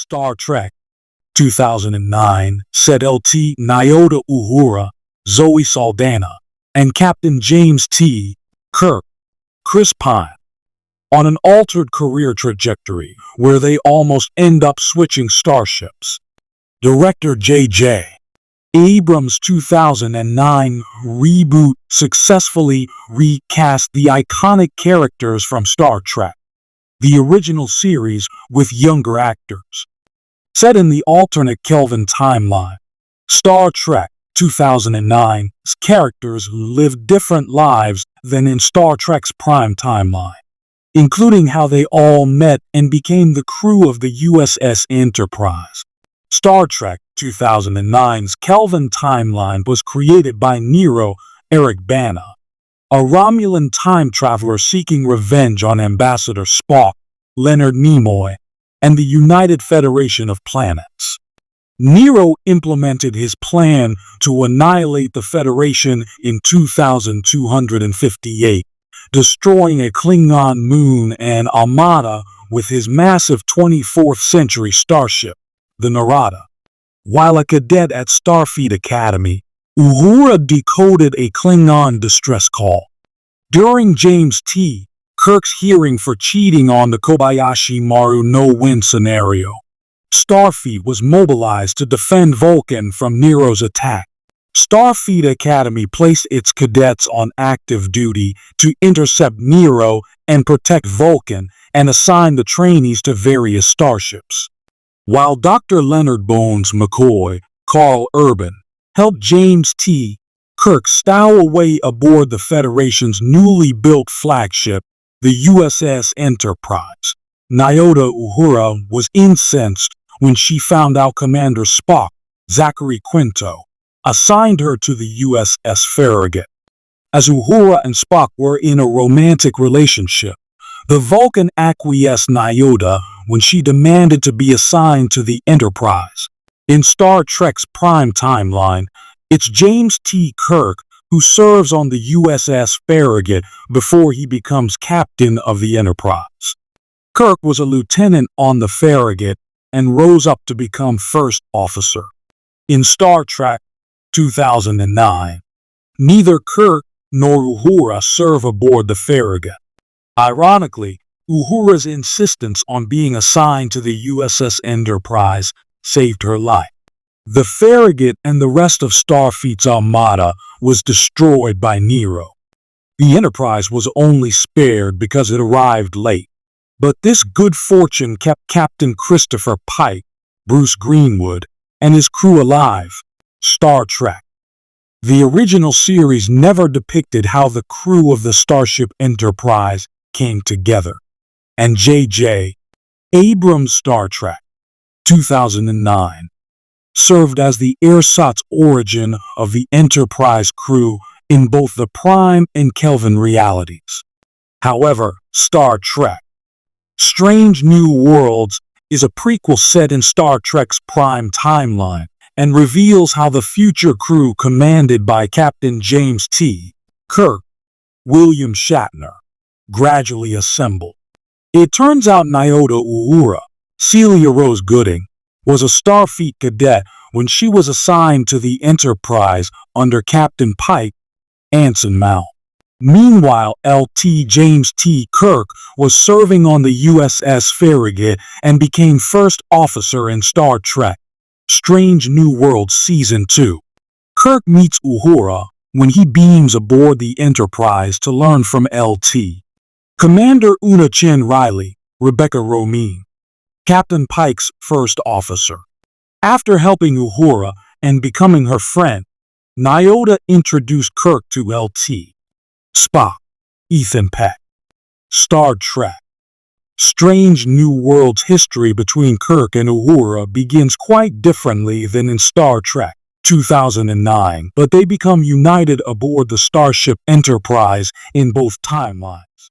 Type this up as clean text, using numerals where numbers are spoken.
Star Trek 2009 said LT Nyota Uhura, Zoe Saldana, and Captain James T. Kirk, Chris Pine, on an altered career trajectory where they almost end up switching starships. Director J.J. Abrams' 2009 reboot successfully recast the iconic characters from Star Trek, the original series, with younger actors. Set in the alternate Kelvin timeline, Star Trek 2009's characters live different lives than in Star Trek's Prime timeline, including how they all met and became the crew of the USS Enterprise. Star Trek 2009's Kelvin timeline was created by Nero Eric Bana, a Romulan time traveler seeking revenge on Ambassador Spock, Leonard Nimoy, and the United Federation of Planets. Nero implemented his plan to annihilate the Federation in 2258, destroying a Klingon moon and armada with his massive 24th century starship, the Narada. While a cadet at Starfleet Academy, Uhura decoded a Klingon distress call. During James T. Kirk's hearing for cheating on the Kobayashi Maru no-win scenario, Starfleet was mobilized to defend Vulcan from Nero's attack. Starfleet Academy placed its cadets on active duty to intercept Nero and protect Vulcan, and assigned the trainees to various starships. While Dr. Leonard Bones McCoy, Carl Urban, helped James T. Kirk stow away aboard the Federation's newly built flagship, the USS Enterprise, Nyota Uhura was incensed when she found out Commander Spock, Zachary Quinto, assigned her to the USS Farragut. As Uhura and Spock were in a romantic relationship, the Vulcan acquiesced Nyota when she demanded to be assigned to the Enterprise. In Star Trek's Prime timeline, it's James T. Kirk who serves on the USS Farragut before he becomes captain of the Enterprise. Kirk was a lieutenant on the Farragut and rose up to become first officer. In Star Trek 2009, neither Kirk nor Uhura serve aboard the Farragut. Ironically, Uhura's insistence on being assigned to the USS Enterprise saved her life. The Farragut and the rest of Starfleet's armada was destroyed by Nero. The Enterprise was only spared because it arrived late, but this good fortune kept Captain Christopher Pike, Bruce Greenwood, and his crew alive. Star Trek. The original series never depicted how the crew of the Starship Enterprise came together, and J.J. Abrams' Star Trek 2009 served as the ersatz origin of the Enterprise crew in both the Prime and Kelvin realities. However, Star Trek Strange New Worlds is a prequel set in Star Trek's Prime timeline and reveals how the future crew commanded by Captain James T. Kirk, William Shatner, gradually assembled. It turns out Nyota Uhura, Celia Rose Gooding, was a Starfleet cadet when she was assigned to the Enterprise under Captain Pike, Anson Mount. Meanwhile, LT James T. Kirk was serving on the USS Farragut and became first officer in Star Trek Strange New Worlds Season 2. Kirk meets Uhura when he beams aboard the Enterprise to learn from LT. Commander Una Chen Riley, Rebecca Romijn, Captain Pike's first officer. After helping Uhura and becoming her friend, Nyota introduced Kirk to LT. Spock, Ethan Peck. Star Trek Strange New Worlds history between Kirk and Uhura begins quite differently than in Star Trek 2009, but they become united aboard the Starship Enterprise in both timelines.